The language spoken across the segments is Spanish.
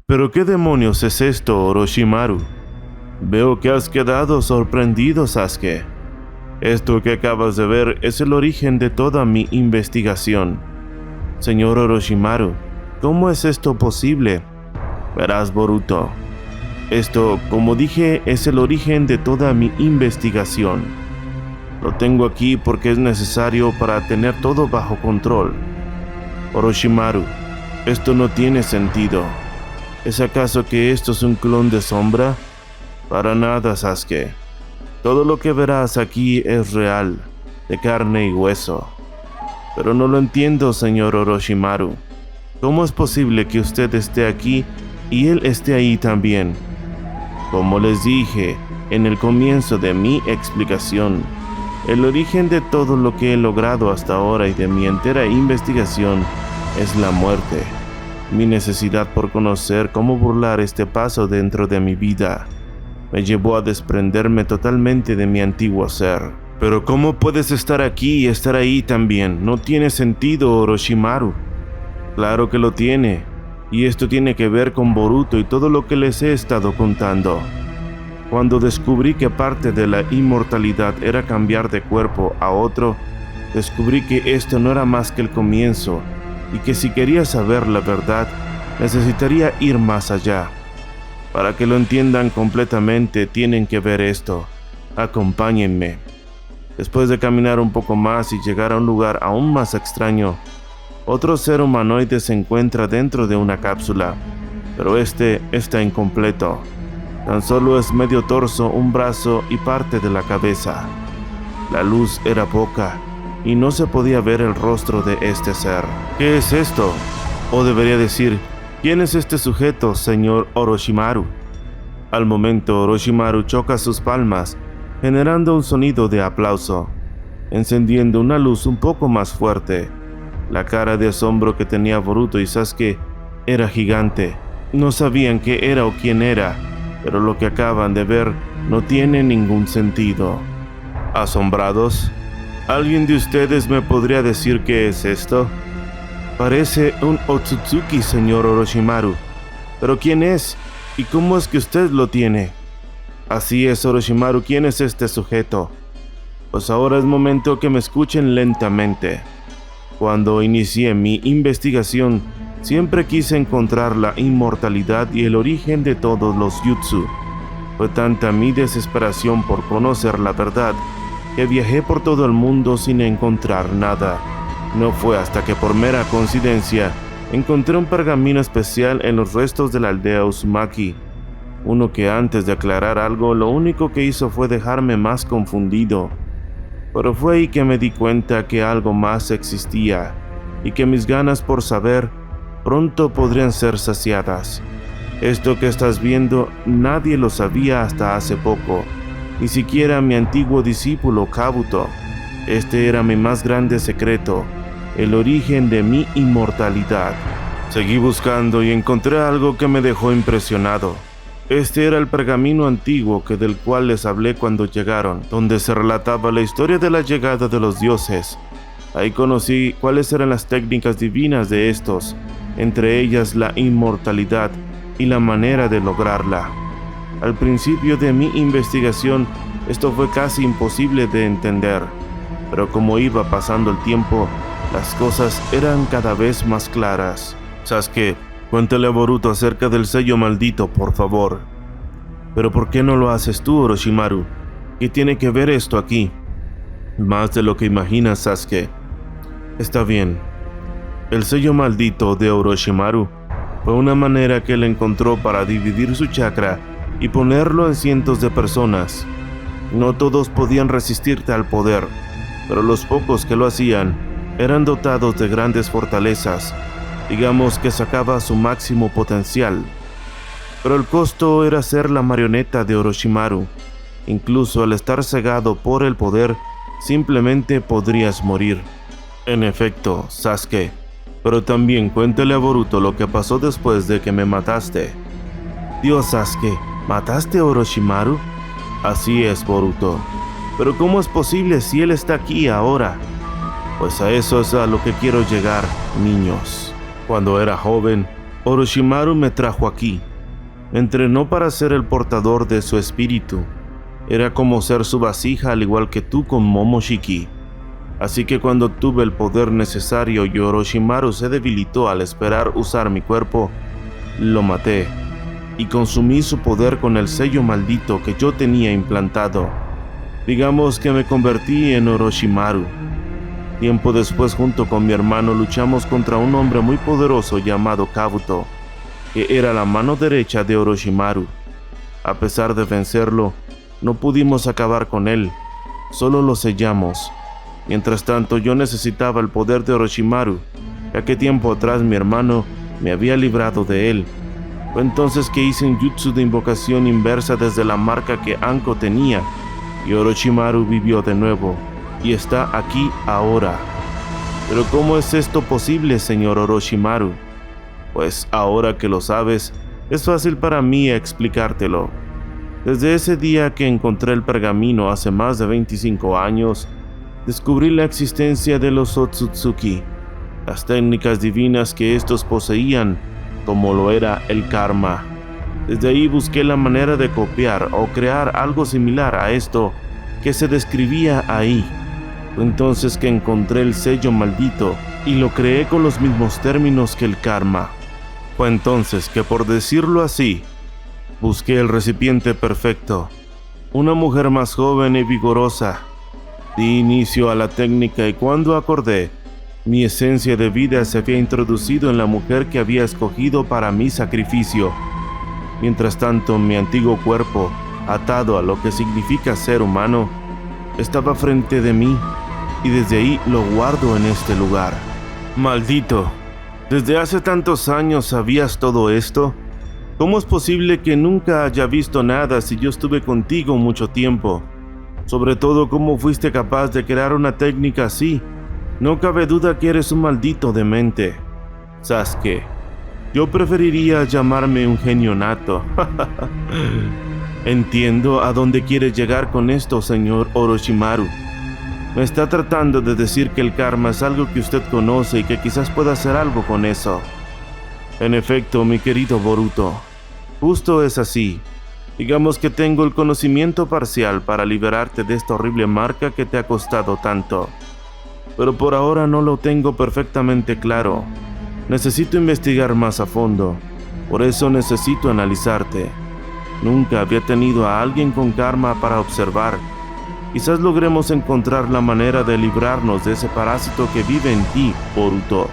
¿Pero qué demonios es esto, Orochimaru? Veo que has quedado sorprendido, Sasuke. Esto que acabas de ver es el origen de toda mi investigación. Señor Orochimaru, ¿cómo es esto posible? Verás, Boruto. Esto, como dije, es el origen de toda mi investigación. Lo tengo aquí porque es necesario para tener todo bajo control. Orochimaru, esto no tiene sentido. ¿Es acaso que esto es un clon de Sombra? Para nada, Sasuke. Todo lo que verás aquí es real, de carne y hueso. Pero no lo entiendo, señor Orochimaru. ¿Cómo es posible que usted esté aquí y él esté ahí también? Como les dije en el comienzo de mi explicación, el origen de todo lo que he logrado hasta ahora y de mi entera investigación es la muerte. Mi necesidad por conocer cómo burlar este paso dentro de mi vida me llevó a desprenderme totalmente de mi antiguo ser. Pero ¿cómo puedes estar aquí y estar ahí también? No tiene sentido, Orochimaru. Claro que lo tiene, y esto tiene que ver con Boruto y todo lo que les he estado contando. Cuando descubrí que parte de la inmortalidad era cambiar de cuerpo a otro, descubrí que esto no era más que el comienzo, y que si quería saber la verdad, necesitaría ir más allá. Para que lo entiendan completamente, tienen que ver esto. Acompáñenme. Después de caminar un poco más y llegar a un lugar aún más extraño, otro ser humanoide se encuentra dentro de una cápsula, pero este está incompleto. Tan solo es medio torso, un brazo y parte de la cabeza. La luz era poca y no se podía ver el rostro de este ser. ¿Qué es esto? O debería decir, ¿quién es este sujeto, señor Orochimaru? Al momento, Orochimaru choca sus palmas, generando un sonido de aplauso, encendiendo una luz un poco más fuerte. La cara de asombro que tenía Boruto y Sasuke era gigante. No sabían qué era o quién era, pero lo que acaban de ver no tiene ningún sentido. ¿Asombrados? ¿Alguien de ustedes me podría decir qué es esto? Parece un Otsutsuki, señor Orochimaru. ¿Pero quién es? ¿Y cómo es que usted lo tiene? Así es, Orochimaru, ¿quién es este sujeto? Pues ahora es momento que me escuchen lentamente. Cuando inicié mi investigación, siempre quise encontrar la inmortalidad y el origen de todos los jutsu. Fue tanta mi desesperación por conocer la verdad que viajé por todo el mundo sin encontrar nada. No fue hasta que por mera coincidencia encontré un pergamino especial en los restos de la aldea Uzumaki. Uno que antes de aclarar algo, lo único que hizo fue dejarme más confundido. Pero fue ahí que me di cuenta que algo más existía y que mis ganas por saber pronto podrían ser saciadas. Esto que estás viendo nadie lo sabía hasta hace poco, ni siquiera mi antiguo discípulo Kabuto. Este era mi más grande secreto, el origen de mi inmortalidad. Seguí buscando y encontré algo que me dejó impresionado. Este era el pergamino antiguo del cual les hablé cuando llegaron, donde se relataba la historia de la llegada de los dioses. Ahí conocí cuáles eran las técnicas divinas de estos, entre ellas la inmortalidad y la manera de lograrla. Al principio de mi investigación, esto fue casi imposible de entender, pero como iba pasando el tiempo, las cosas eran cada vez más claras. Sasuke, cuéntale a Boruto acerca del sello maldito, por favor. ¿Pero por qué no lo haces tú, Orochimaru? ¿Qué tiene que ver esto aquí? Más de lo que imaginas, Sasuke. Está bien. El sello maldito de Orochimaru fue una manera que él encontró para dividir su chakra y ponerlo en cientos de personas. No todos podían resistirte al poder, pero los pocos que lo hacían eran dotados de grandes fortalezas, digamos que sacaba su máximo potencial. Pero el costo era ser la marioneta de Orochimaru. Incluso al estar cegado por el poder, simplemente podrías morir. En efecto, Sasuke, pero también cuéntale a Boruto lo que pasó después de que me mataste. Dios, Sasuke, ¿mataste a Orochimaru? Así es, Boruto. Pero ¿cómo es posible si él está aquí ahora? Pues a eso es a lo que quiero llegar, niños. Cuando era joven, Orochimaru me trajo aquí. Me entrenó para ser el portador de su espíritu. Era como ser su vasija al igual que tú con Momoshiki. Así que cuando tuve el poder necesario y Orochimaru se debilitó al esperar usar mi cuerpo, lo maté y consumí su poder con el sello maldito que yo tenía implantado. Digamos que me convertí en Orochimaru. Tiempo después, junto con mi hermano, luchamos contra un hombre muy poderoso llamado Kabuto, que era la mano derecha de Orochimaru. A pesar de vencerlo, no pudimos acabar con él, solo lo sellamos. Mientras tanto, yo necesitaba el poder de Orochimaru, ya que tiempo atrás mi hermano me había librado de él. Fue entonces que hice un jutsu de invocación inversa desde la marca que Anko tenía, y Orochimaru vivió de nuevo, y está aquí ahora. Pero ¿cómo es esto posible, señor Orochimaru? Pues ahora que lo sabes, es fácil para mí explicártelo. Desde ese día que encontré el pergamino hace más de 25 años, descubrí la existencia de los Otsutsuki, las técnicas divinas que estos poseían, como lo era el karma. Desde ahí busqué la manera de copiar o crear algo similar a esto que se describía ahí. Fue entonces que encontré el sello maldito y lo creé con los mismos términos que el karma. Fue entonces que, por decirlo así, busqué el recipiente perfecto, una mujer más joven y vigorosa. Di inicio a la técnica y cuando acordé, mi esencia de vida se había introducido en la mujer que había escogido para mi sacrificio. Mientras tanto, mi antiguo cuerpo, atado a lo que significa ser humano, estaba frente de mí y desde ahí lo guardo en este lugar. Maldito, ¿desde hace tantos años sabías todo esto? ¿Cómo es posible que nunca haya visto nada si yo estuve contigo mucho tiempo? Sobre todo, ¿cómo fuiste capaz de crear una técnica así? No cabe duda que eres un maldito demente. Sasuke, yo preferiría llamarme un genio nato. Entiendo a dónde quieres llegar con esto, señor Orochimaru. Me está tratando de decir que el karma es algo que usted conoce y que quizás pueda hacer algo con eso. En efecto, mi querido Boruto, justo es así. Digamos que tengo el conocimiento parcial para liberarte de esta horrible marca que te ha costado tanto. Pero por ahora no lo tengo perfectamente claro. Necesito investigar más a fondo. Por eso necesito analizarte. Nunca había tenido a alguien con karma para observar. Quizás logremos encontrar la manera de librarnos de ese parásito que vive en ti, Boruto.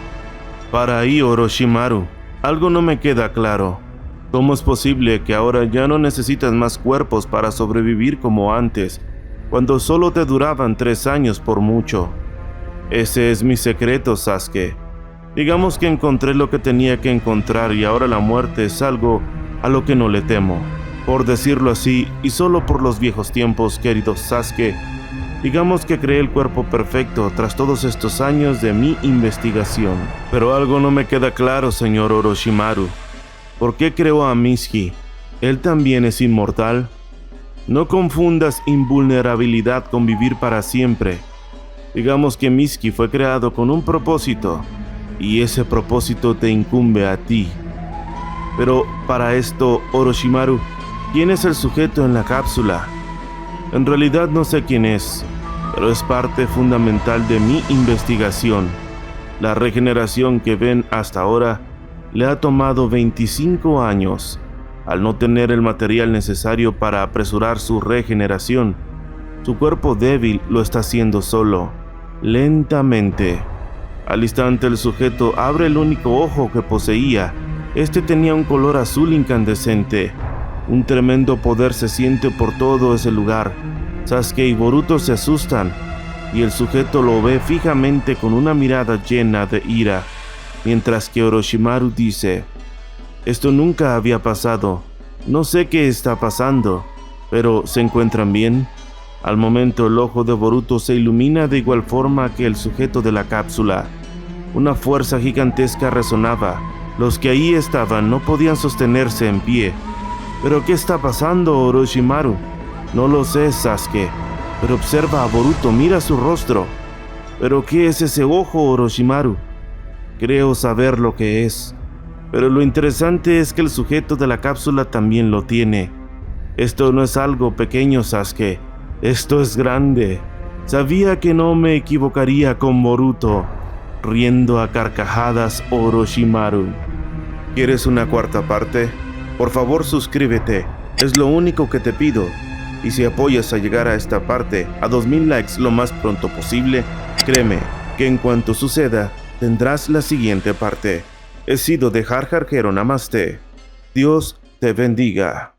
Para ahí, Orochimaru, algo no me queda claro. ¿Cómo es posible que ahora ya no necesitas más cuerpos para sobrevivir como antes, cuando solo te duraban 3 años por mucho? Ese es mi secreto, Sasuke. Digamos que encontré lo que tenía que encontrar y ahora la muerte es algo a lo que no le temo. Por decirlo así, y solo por los viejos tiempos, querido Sasuke, digamos que creé el cuerpo perfecto tras todos estos años de mi investigación. Pero algo no me queda claro, señor Orochimaru. ¿Por qué creó a Mitsuki? ¿Él también es inmortal? No confundas invulnerabilidad con vivir para siempre. Digamos que Mitsuki fue creado con un propósito, y ese propósito te incumbe a ti. Pero para esto, Orochimaru, ¿quién es el sujeto en la cápsula? En realidad no sé quién es, pero es parte fundamental de mi investigación. La regeneración que ven hasta ahora le ha tomado 25 años. Al no tener el material necesario para apresurar su regeneración, su cuerpo débil lo está haciendo solo, lentamente. Al instante el sujeto abre el único ojo que poseía. Este tenía un color azul incandescente. Un tremendo poder se siente por todo ese lugar. Sasuke y Boruto se asustan, y el sujeto lo ve fijamente con una mirada llena de ira, mientras que Orochimaru dice: «Esto nunca había pasado. No sé qué está pasando, pero ¿se encuentran bien?». Al momento el ojo de Boruto se ilumina de igual forma que el sujeto de la cápsula. Una fuerza gigantesca resonaba. Los que ahí estaban no podían sostenerse en pie. ¿Pero qué está pasando, Orochimaru? No lo sé, Sasuke, pero observa a Boruto, mira su rostro. ¿Pero qué es ese ojo, Orochimaru? Creo saber lo que es. Pero lo interesante es que el sujeto de la cápsula también lo tiene. Esto no es algo pequeño, Sasuke. Esto es grande. Sabía que no me equivocaría con Boruto. Riendo a carcajadas Orochimaru. ¿Quieres una cuarta parte? Por favor suscríbete. Es lo único que te pido. Y si apoyas a llegar a esta parte, a 2000 likes lo más pronto posible, créeme que en cuanto suceda, tendrás la siguiente parte. He sido de Jar Jar Hero Namaste. Dios te bendiga.